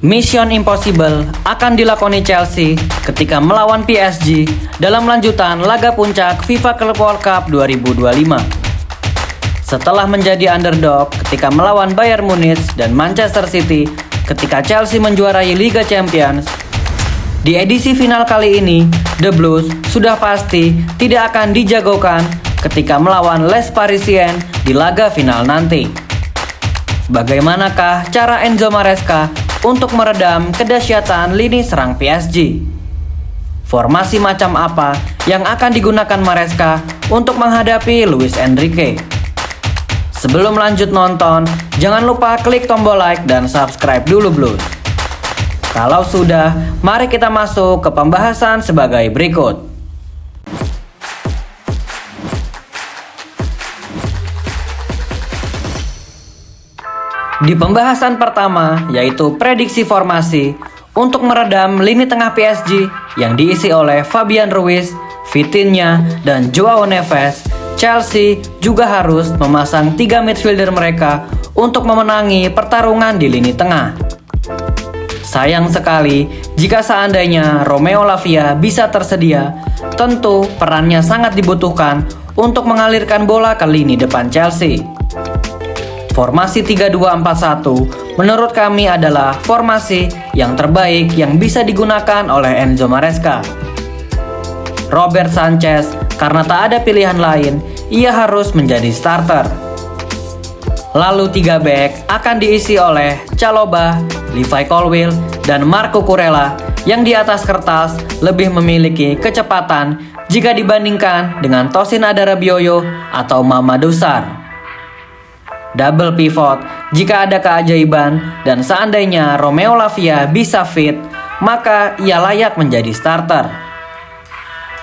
Mission Impossible akan dilakoni Chelsea ketika melawan PSG dalam lanjutan laga puncak FIFA Club World Cup 2025. Setelah menjadi underdog ketika melawan Bayern Munich dan Manchester City ketika Chelsea menjuarai Liga Champions, di edisi final kali ini, The Blues sudah pasti tidak akan dijagokan ketika melawan Les Parisiens di laga final nanti. Bagaimanakah cara Enzo Maresca untuk meredam kedahsyatan lini serang PSG? Formasi macam apa yang akan digunakan Maresca untuk menghadapi Luis Enrique? Sebelum lanjut nonton, jangan lupa klik tombol like dan subscribe dulu Blues. Kalau sudah, mari kita masuk ke pembahasan sebagai berikut. Di pembahasan pertama, yaitu prediksi formasi untuk meredam lini tengah PSG yang diisi oleh Fabian Ruiz, Vitinha, dan Joao Neves, Chelsea juga harus memasang 3 midfielder mereka untuk memenangi pertarungan di lini tengah. Sayang sekali jika seandainya Romeo Lavia bisa tersedia, tentu perannya sangat dibutuhkan untuk mengalirkan bola ke lini depan Chelsea. Formasi 3-2-4-1 menurut kami adalah formasi yang terbaik yang bisa digunakan oleh Enzo Maresca. Robert Sanchez, karena tak ada pilihan lain, ia harus menjadi starter. Lalu 3 back akan diisi oleh Chalobah, Levi Colwill, dan Marco Kurela yang di atas kertas lebih memiliki kecepatan jika dibandingkan dengan Tosin Adarabioyo atau Mamadou Sarr. Double pivot jika ada keajaiban dan seandainya Romeo Lavia bisa fit, maka ia layak menjadi starter.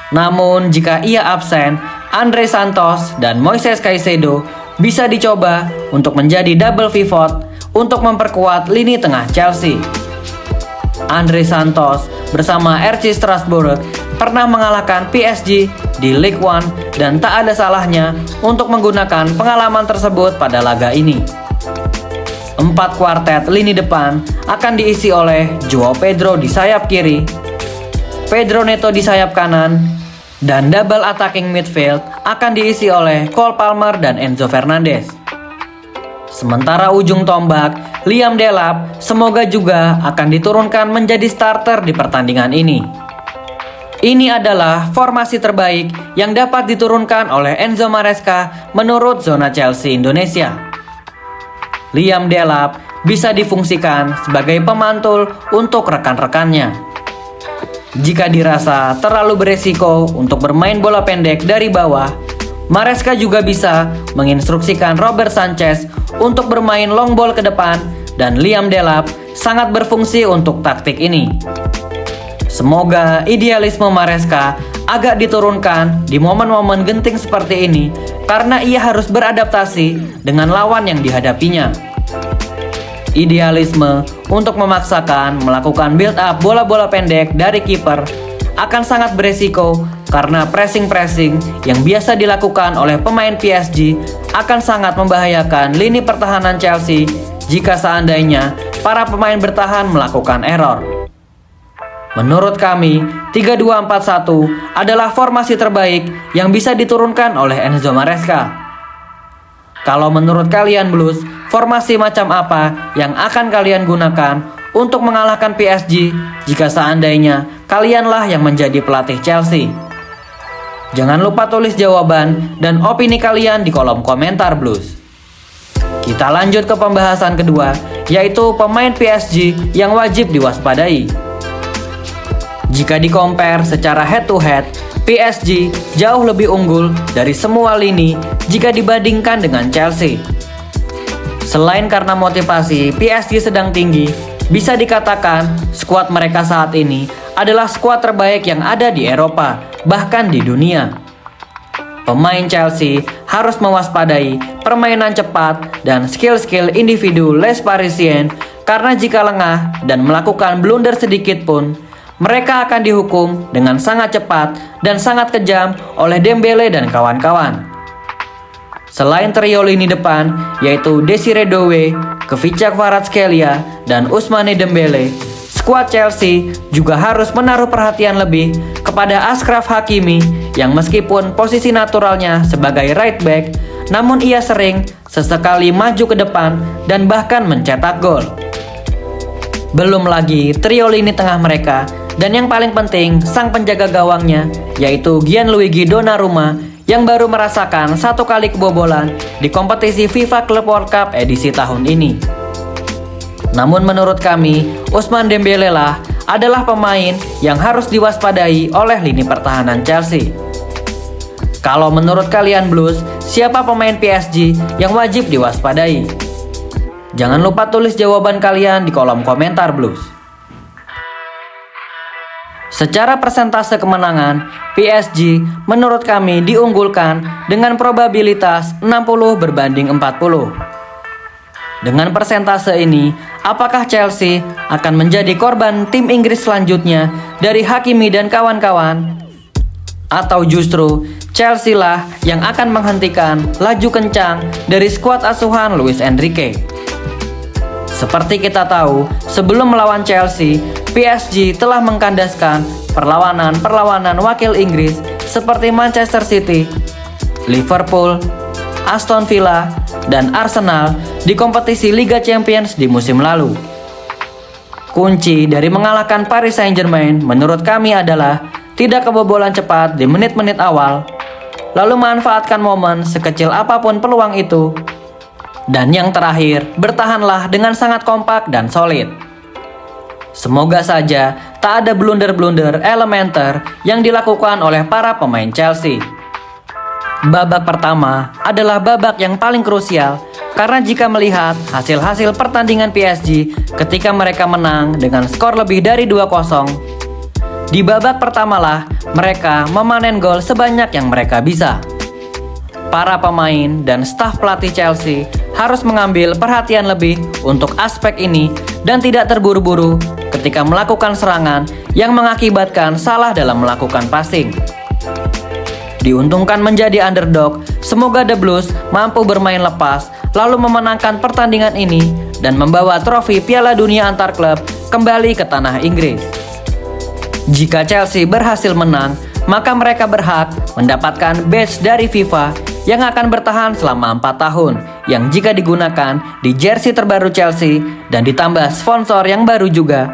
Namun jika ia absen, Andre Santos dan Moises Caicedo bisa dicoba untuk menjadi double pivot untuk memperkuat lini tengah Chelsea. Andre Santos bersama RC Strasbourg pernah mengalahkan PSG di Ligue 1 dan tak ada salahnya untuk menggunakan pengalaman tersebut pada laga ini. 4 kuartet lini depan akan diisi oleh Joao Pedro di sayap kiri, Pedro Neto di sayap kanan, dan double attacking midfield akan diisi oleh Cole Palmer dan Enzo Fernandez. Sementara ujung tombak, Liam Delap semoga juga akan diturunkan menjadi starter di pertandingan ini. Ini adalah formasi terbaik yang dapat diturunkan oleh Enzo Maresca menurut Zona Chelsea Indonesia. Liam Delap bisa difungsikan sebagai pemantul untuk rekan-rekannya. Jika dirasa terlalu beresiko untuk bermain bola pendek dari bawah, Maresca juga bisa menginstruksikan Robert Sanchez untuk bermain long ball ke depan dan Liam Delap sangat berfungsi untuk taktik ini. Semoga idealisme Maresca agak diturunkan di momen-momen genting seperti ini karena ia harus beradaptasi dengan lawan yang dihadapinya. Idealisme untuk memaksakan melakukan build up bola-bola pendek dari kiper akan sangat beresiko karena pressing-pressing yang biasa dilakukan oleh pemain PSG akan sangat membahayakan lini pertahanan Chelsea jika seandainya para pemain bertahan melakukan error. Menurut kami, 3-2-4-1 adalah formasi terbaik yang bisa diturunkan oleh Enzo Maresca. Kalau menurut kalian Blues, formasi macam apa yang akan kalian gunakan untuk mengalahkan PSG jika seandainya kalianlah yang menjadi pelatih Chelsea? Jangan lupa tulis jawaban dan opini kalian di kolom komentar Blues. Kita lanjut ke pembahasan kedua, yaitu pemain PSG yang wajib diwaspadai. Jika di-compare secara head-to-head, PSG jauh lebih unggul dari semua lini jika dibandingkan dengan Chelsea. Selain karena motivasi PSG sedang tinggi, bisa dikatakan skuad mereka saat ini adalah skuad terbaik yang ada di Eropa, bahkan di dunia. Pemain Chelsea harus mewaspadai permainan cepat dan skill-skill individu Les Parisiens karena jika lengah dan melakukan blunder sedikit pun, mereka akan dihukum dengan sangat cepat dan sangat kejam oleh Dembele dan kawan-kawan. Selain trio lini depan, yaitu Desire Doué, Kvicha Kvaratskhelia, dan Ousmane Dembele, skuad Chelsea juga harus menaruh perhatian lebih kepada Achraf Hakimi yang meskipun posisi naturalnya sebagai right back, namun ia sering sesekali maju ke depan dan bahkan mencetak gol. Belum lagi trio lini tengah mereka, dan yang paling penting sang penjaga gawangnya, yaitu Gianluigi Donnarumma yang baru merasakan 1 kali kebobolan di kompetisi FIFA Club World Cup edisi tahun ini. Namun menurut kami, Ousmane Dembele lah adalah pemain yang harus diwaspadai oleh lini pertahanan Chelsea. Kalau menurut kalian Blues, siapa pemain PSG yang wajib diwaspadai? Jangan lupa tulis jawaban kalian di kolom komentar Blues. Secara persentase kemenangan, PSG menurut kami diunggulkan dengan probabilitas 60/40. Dengan persentase ini, apakah Chelsea akan menjadi korban tim Inggris selanjutnya dari Hakimi dan kawan-kawan? Atau justru Chelsea lah yang akan menghentikan laju kencang dari skuad asuhan Luis Enrique? Seperti kita tahu, sebelum melawan Chelsea, PSG telah mengkandaskan perlawanan wakil Inggris seperti Manchester City, Liverpool, Aston Villa, dan Arsenal di kompetisi Liga Champions di musim lalu. Kunci dari mengalahkan Paris Saint-Germain menurut kami adalah tidak kebobolan cepat di menit-menit awal, lalu manfaatkan momen sekecil apapun peluang itu. Dan yang terakhir, bertahanlah dengan sangat kompak dan solid. Semoga saja tak ada blunder-blunder elementer yang dilakukan oleh para pemain Chelsea. Babak pertama adalah babak yang paling krusial karena jika melihat hasil-hasil pertandingan PSG ketika mereka menang dengan skor lebih dari 2-0, di babak pertamalah mereka memanen gol sebanyak yang mereka bisa. Para pemain dan staf pelatih Chelsea harus mengambil perhatian lebih untuk aspek ini dan tidak terburu-buru ketika melakukan serangan yang mengakibatkan salah dalam melakukan passing. Diuntungkan menjadi underdog, semoga The Blues mampu bermain lepas lalu memenangkan pertandingan ini dan membawa trofi Piala Dunia antar klub kembali ke tanah Inggris. Jika Chelsea berhasil menang, maka mereka berhak mendapatkan badge dari FIFA yang akan bertahan selama 4 tahun, yang jika digunakan di jersey terbaru Chelsea dan ditambah sponsor yang baru juga,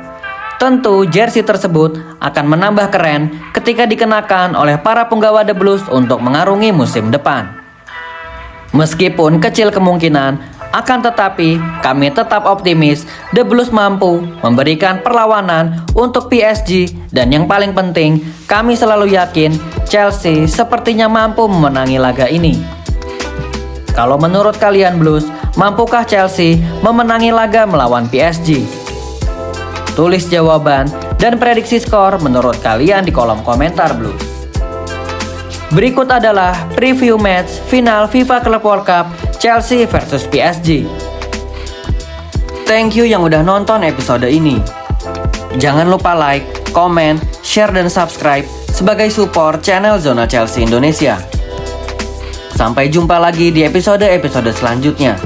tentu jersey tersebut akan menambah keren ketika dikenakan oleh para penggawa The Blues untuk mengarungi musim depan. Meskipun kecil kemungkinan, akan tetapi kami tetap optimis The Blues mampu memberikan perlawanan untuk PSG, dan yang paling penting, kami selalu yakin Chelsea sepertinya mampu memenangi laga ini. Kalau menurut kalian Blues, mampukah Chelsea memenangi laga melawan PSG? Tulis jawaban dan prediksi skor menurut kalian di kolom komentar Blues. Berikut adalah preview match final FIFA Club World Cup Chelsea versus PSG. Thank you yang udah nonton episode ini. Jangan lupa like, comment, share, dan subscribe sebagai support channel Zona Chelsea Indonesia. Sampai jumpa lagi di episode-episode selanjutnya.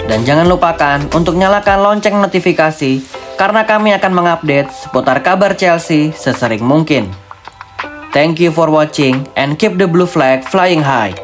Dan jangan lupakan untuk nyalakan lonceng notifikasi karena kami akan mengupdate seputar kabar Chelsea sesering mungkin. Thank you for watching and keep the blue flag flying high.